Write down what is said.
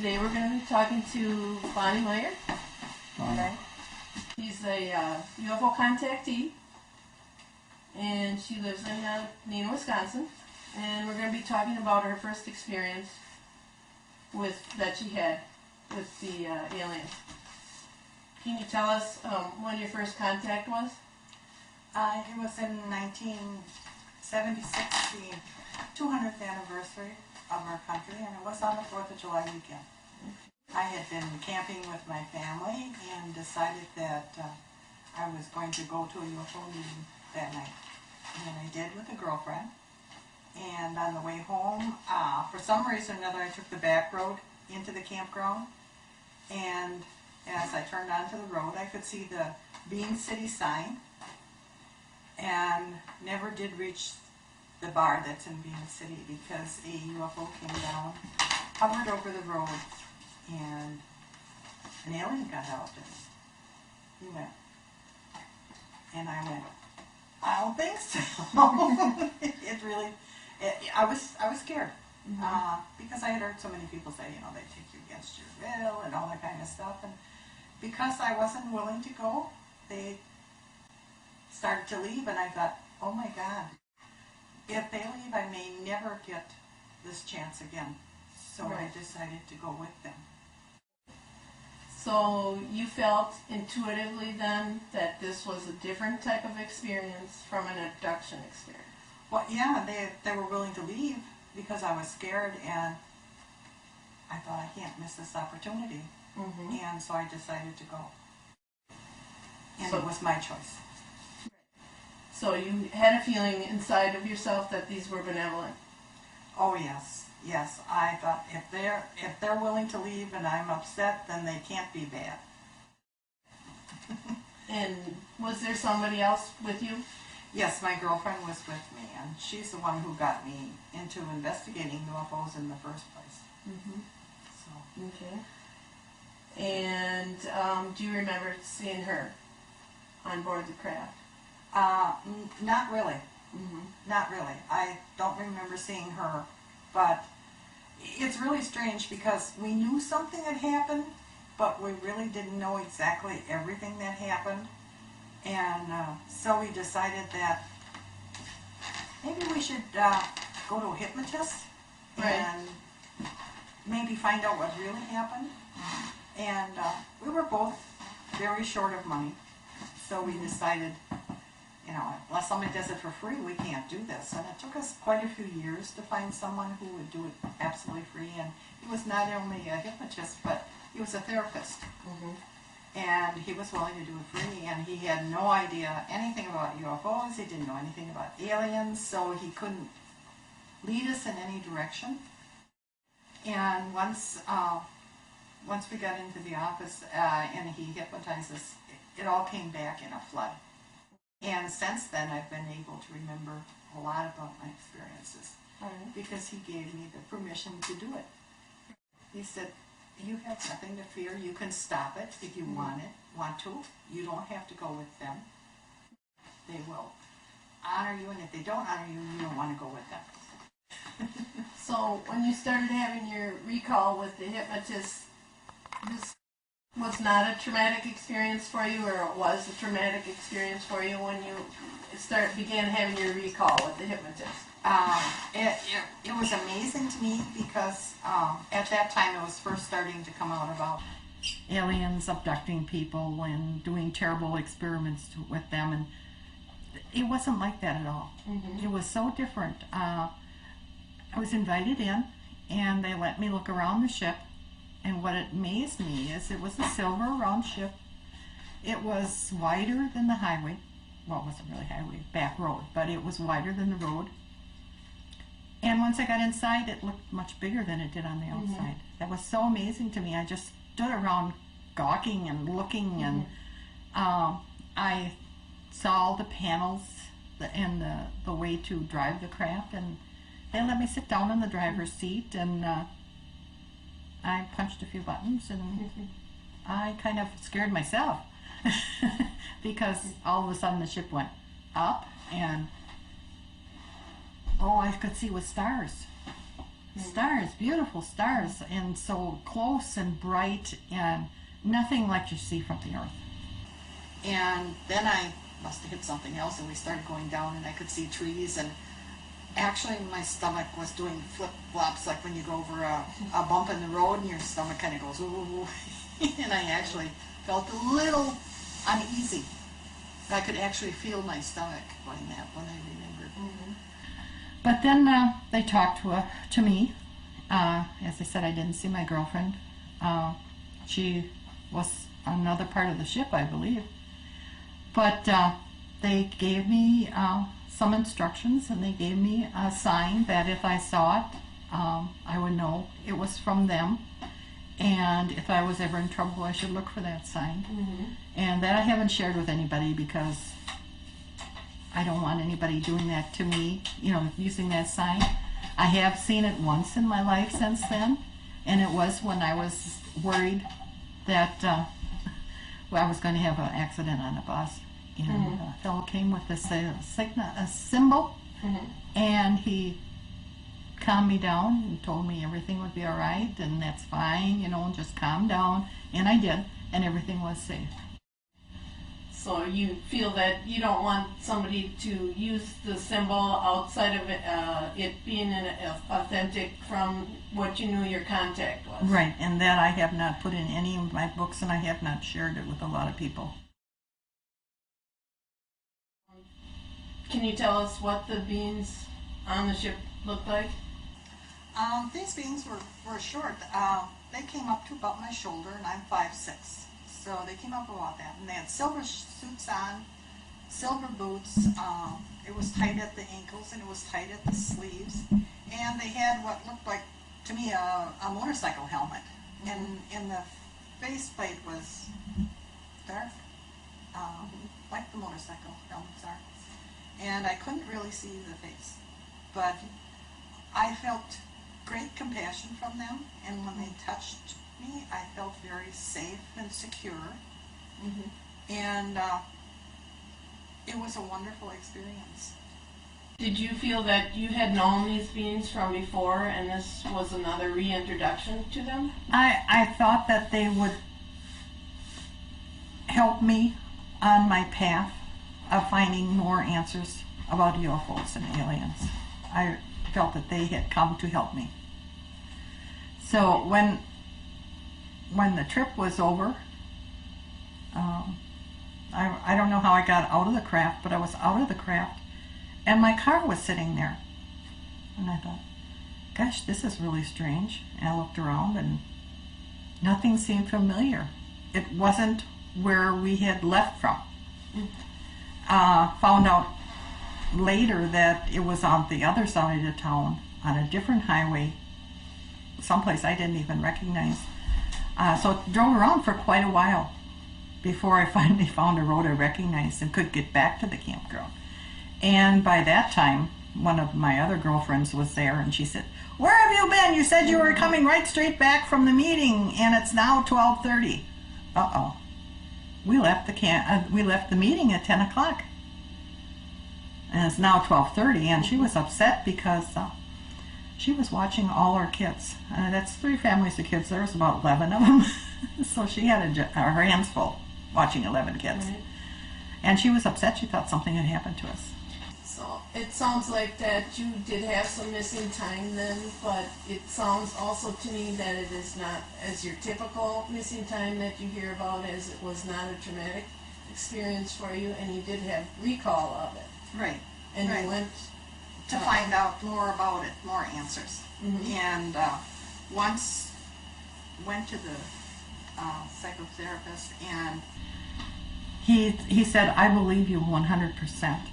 Today we're going to be talking to Meyer. Okay. She's a UFO contactee, and she lives in Neenah, Wisconsin. And we're going to be talking about her first experience that she had with the aliens. Can you tell us when your first contact was? It was in 1976, the 200th anniversary of our country, and it was on the 4th of July weekend. I had been camping with my family and decided that I was going to go to a UFO meeting that night. And I did with a girlfriend. And on the way home, for some reason or another, I took the back road into the campground. And as I turned onto the road, I could see the Bean City sign, and never did reach the bar that's in Bean City because a UFO came down, hovered over the road, and an alien got out and he went. And I went, I don't think so. I was scared. Because I had heard so many people say, they take you against your will and all that kind of stuff. And because I wasn't willing to go, they started to leave, and I thought, oh my God, if they leave, I may never get this chance again. So I decided to go with them. So you felt intuitively then that this was a different type of experience from an abduction experience? Well, yeah, they were willing to leave because I was scared, and I thought I can't miss this opportunity. And so I decided to go. And it was my choice. So you had a feeling inside of yourself that these were benevolent? Oh yes, yes. I thought if they're willing to leave and I'm upset, then they can't be bad. And was there somebody else with you? Yes, my girlfriend was with me, and she's the one who got me into investigating UFOs in the first place. So. Okay. And do you remember seeing her on board the craft? Not really. Not really. I don't remember seeing her, but it's really strange because we knew something had happened, but we really didn't know exactly everything that happened. And so we decided that maybe we should go to a hypnotist and maybe find out what really happened. And we were both very short of money, so we decided, unless somebody does it for free, we can't do this. And it took us quite a few years to find someone who would do it absolutely free. And he was not only a hypnotist, but he was a therapist. And he was willing to do it free, and he had no idea anything about UFOs. He didn't know anything about aliens, so he couldn't lead us in any direction. And once we got into the office and he hypnotized us, it all came back in a flood. And since then, I've been able to remember a lot about my experiences because he gave me the permission to do it. He said, you have nothing to fear. You can stop it if you want to. You don't have to go with them. They will honor you, and if they don't honor you, you don't want to go with them. So when you started having your recall with the hypnotist, this was not a traumatic experience for you, or it was a traumatic experience for you when you began having your recall with the hypnotist? It was amazing to me because at that time it was first starting to come out about aliens abducting people and doing terrible experiments with them, and it wasn't like that at all. It was so different. I was invited in, and they let me look around the ship, and what amazed me is it was a silver round ship. It was wider than the highway. Well, it wasn't really highway, back road, but it was wider than the road. And once I got inside, it looked much bigger than it did on the outside. That was so amazing to me. I just stood around gawking and looking, and I saw all the panels and the way to drive the craft, and they let me sit down in the driver's seat, and I punched a few buttons, and I kind of scared myself because all of a sudden the ship went up, and all I could see was stars. Stars, beautiful stars, and so close and bright, and nothing like you see from the earth. And then I must have hit something else, and we started going down, and I could see trees, and actually my stomach was doing flip-flops, like when you go over a bump in the road and your stomach kind of goes, ooh, and I actually felt a little uneasy. I could actually feel my stomach going that when I remembered. Mm-hmm. But then they talked to me. As I said, I didn't see my girlfriend. She was on another part of the ship, I believe. But they gave me some instructions, and they gave me a sign that if I saw it, I would know it was from them. And if I was ever in trouble, I should look for that sign. Mm-hmm. And that I haven't shared with anybody because I don't want anybody doing that to me, using that sign. I have seen it once in my life since then, and it was when I was worried that I was going to have an accident on a bus. And a fellow came with a symbol, and he calmed me down and told me everything would be all right, and that's fine, just calm down. And I did, and everything was safe. So you feel that you don't want somebody to use the symbol outside of it being authentic from what you knew your contact was. Right, and that I have not put in any of my books, and I have not shared it with a lot of people. Can you tell us what the beings on the ship looked like? These beings were short. They came up to about my shoulder, and I'm 5'6". So they came up about that, and they had silver suits on, silver boots. It was tight at the ankles, and it was tight at the sleeves. And they had what looked like, to me, a motorcycle helmet. And the faceplate was dark, like the motorcycle helmets are. And I couldn't really see the face. But I felt great compassion from them, and when they touched me, I felt very safe and secure. And it was a wonderful experience. Did you feel that you had known these beings from before, and this was another reintroduction to them? I thought that they would help me on my path of finding more answers about UFOs and aliens. I felt that they had come to help me. So when the trip was over, I don't know how I got out of the craft, but I was out of the craft, and my car was sitting there. And I thought, gosh, this is really strange. And I looked around, and nothing seemed familiar. It wasn't where we had left from. Found out later that it was on the other side of town, on a different highway, someplace I didn't even recognize. So I drove around for quite a while before I finally found a road I recognized and could get back to the campground. And by that time, one of my other girlfriends was there, and she said, "Where have you been? You said you were coming right straight back from the meeting, and it's now 12:30. Uh-oh. We left the meeting at 10 o'clock. And it's now 12:30, and she was upset because she was watching all our kids. That's 3 families of kids. There was about 11 of them. So she had her hands full watching 11 kids. Right. And she was upset. She thought something had happened to us. So it sounds like that you did have some missing time then, but it sounds also to me that it is not as your typical missing time that you hear about, as it was not a traumatic experience for you, and you did have recall of it. Right. And Right. you went To find out more about it, more answers. Mhm. And once went to the psychotherapist, and He said, "I believe you 100%.